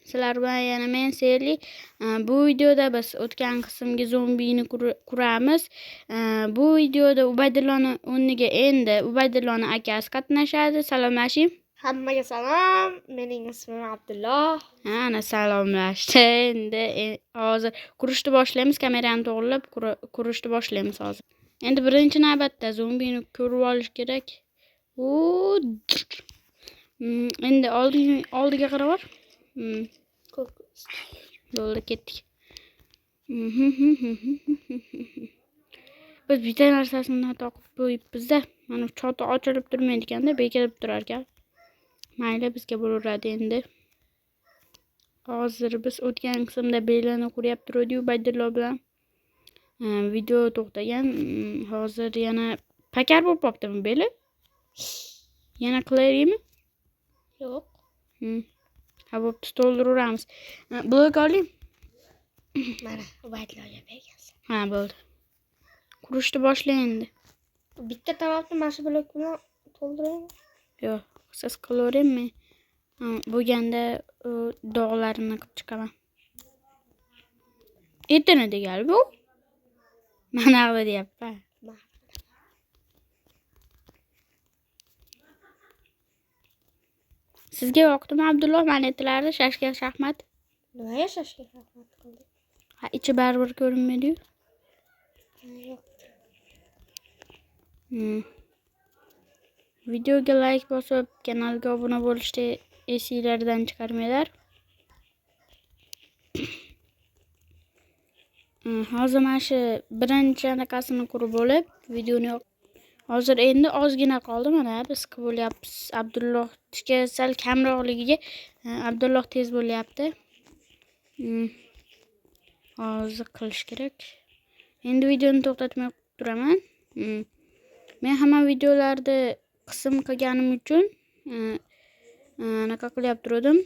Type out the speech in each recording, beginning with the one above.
Sizlar bilan yana men Serli. Bu videoda biz o'tgan qismga zombini quramiz. Bu videoda Ubaydilloni o'rniga endi Ubaydilloni akasi qatnashadi. Salomlashing. Hammaga salom. Mening ismim Abdulloh. Ana salomlashdi. Endi hozir qurishni boshlaymiz. Kamerani to'g'rilab qurishni boshlaymiz hozir. Endi birinchi navbatda zombini ko'rib olish kerak. Endi oldiga qarab ol. Bo'ldi, ketdik. Biz bitta narsasini taqib qo'yibmiz-da. Mana choti ochilib turmaydi ekanda, bekilib turar ekan. Mayli, bizga bo'laveradi endi. Hozir biz o'tgan qismda belini quryapti turdik Ubaydillo bilan. Video to'xtagan. Hozir yana pakar bo'lib qoptimi beli? Yana qilaylikmi? Yo'q. Ha, bo'pti, to'ldiramiz. Blok oling. Mana Ubaydilloga bergansan. Ha, bo'ldi. Qurishni boshlang endi. Bitta tarafni mana shu blok bilan to'ldiraymi? Yo'q, siz qilavering, men bo'lganda dog'larini qilib chiqaman. Etini degal bu. Mana bu deyapman. Sizga yoqdimi Abdulloh manetlarni shashka shaxmat? Nimaga shashka shaxmat qildik? Ha, ichi baribir ko'rinmaydi-yu. Yo'q. Videoga like bosib, kanalga obuna bo'lishni esingizlardan chiqarmanglar. Hozir mana shu birinchi anaqasini qurib olib, videoni hozir endi ozgina qoldi. Mana biz qilib bo'lyapmiz. Abdullohga sal kamroqligiga Abdulloh tez bo'lyapti. Hozir qilish kerak. Endi videoni to'xtatmay turaman. Men hamma videolarni qism qilganim uchun anaqa qilyapti turdim.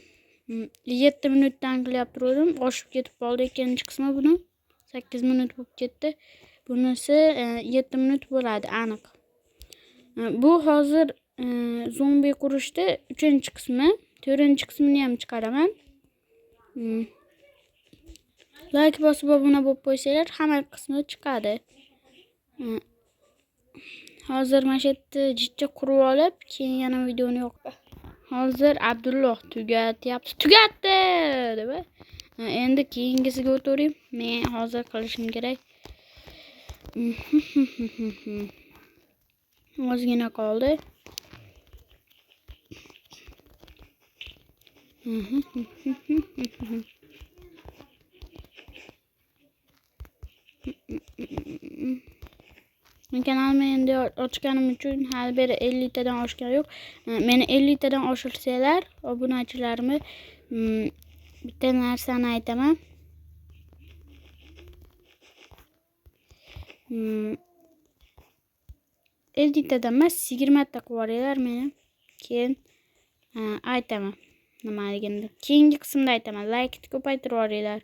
7 minutdan qilyapti turdim. Oshib ketib qoldi ikkinchi qismi buni. 8 minut bo'lib ketdi. Bunisi 7 minut bo'ladi aniq. Bu hozir zombi qurishdi 3-qismi, 4-qismini ham chiqaraman. Like bosib obuna bo'lib qo'ysanglar, hamma qismi chiqadi. Hozir mana shu yerda jichcha qurib olib, keyin yana videoni yo'q. Hozir Abdulloh tugatdi deb. Endi keyingisiga o'tavering. Men hozir qilishim kerak. Ozgina qoldi. Kanalimni endi ochganim uchun hali beri 50 tadan oshgan yo'q. Meni 50 tadan oshirsanglar, obunachilarimni bitta narsani aytaman. 50 tadan emas, 20 ta qilib yuboringlar meni. Keyin aytaman nimaligini. Keyingi qismda aytaman. Like ko'paytirib yuboringlar.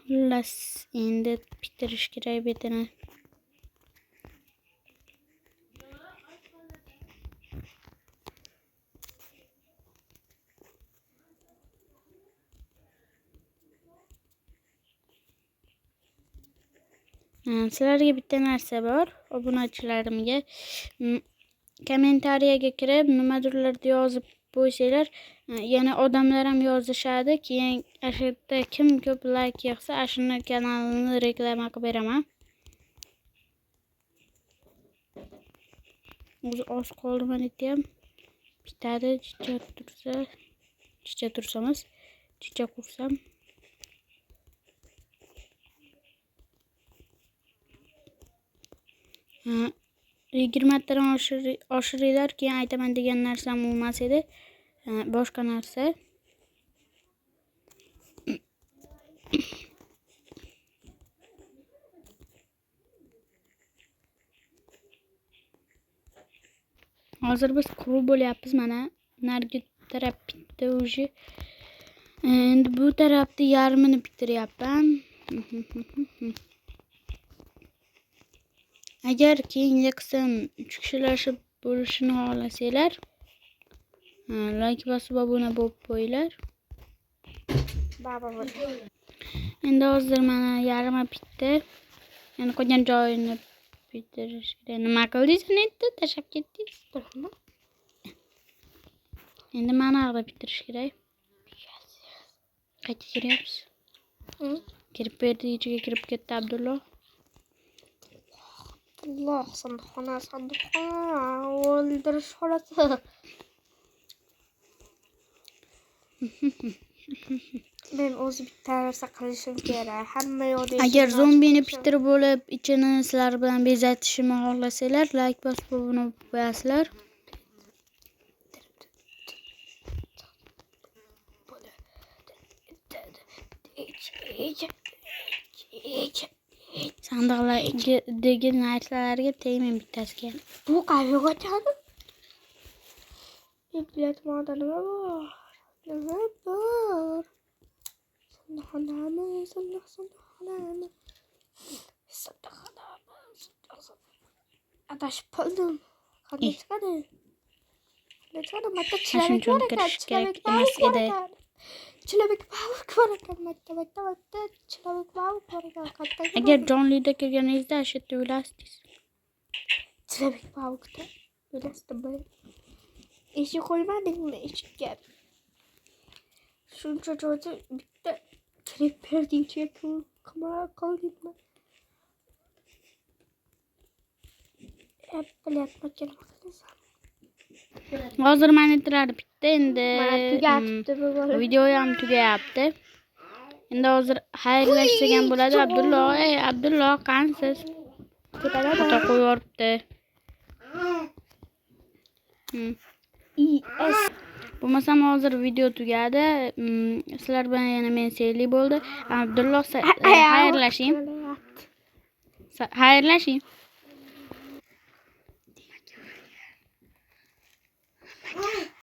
Xullas, endi bitirish kerak betini. Sizlarga bitta narsa bor. Obunachilarimga kommentariyaga kirib, nimadirlarni yozib qo'ysanglar, yana odamlar ham yozishadi. Keyin ashirda kim ko'p like yig'sa, ashuni kanalini reklama qilib beraman. O'zi oz qoldi mana yerda ham. Bitadi, chicha tursamiz, chicha qursam. Ha, 20 tadan oshiringlar, keyin aytaman degan narsam bo'lmas edi. Boshqa narsa. Hozir biz qurib bo'lyapmiz. Mana narigi taraf bitta o'zi. Endi bu tarafni yarmini bitiryapman. Agar keyingi qism 3 kishilashib bo'lishini xohlasanglar, like bosib obuna bo'lib qo'yinglar. Baba bo'ldi. Endi hozir mana yarmi bitdi. Endi qolgan joyini bitirish kerak. Nima qildingiz endi? Tashlab ketdingiz. Endi mana yoqda bitirish kerak. Qayerga kiryapsiz? Kirib berdi, ichiga kirib ketdi Abdulloh. Alloh, sandiqxona. O'ldirish xonasi. Men o'zi bitta narsa qilishim kerak. Hamma yo'lda. Agar zombini bitirib bo'lib, ichini sizlar bilan bezatishimni xohlasanglar, like bosib obuna bo'lib qo'yasizlar. Sandiqlardagi narsalarga tegmang bittasiga. Bu qayerga o'tadi? Biletmada nima bor? Nima bor? Sandiqxonami? Sandiqxonami? Adashib qoldim. Qanday chiqadi? Matta Shunchalik kirish kerak emas edi. Chilabek bavuq bor ekan. Matta chilabek bavuq bor ekan. Agar jonlida kirganingizda shu yerda o'lasdingiz. Chilabek bavuqda o'lasdimmi? Eshik qo'ymadingmi eshikka? Shuncha joyda bitta kirib berdingchi qildingmi? Bilyapman nima qilasan? Hozir monitorlar bitta endi. Mana tugatibdi bu bola. Video ham tugayapti. Endi hozir xayrlashgan bo'ladi. Abdulloh qansiz? Xato qo'yibdi. Bo'lmasam hozir video tugadi. Sizlar bilan yana men sevgili bo'ldi. Abdulloh xayrlashing.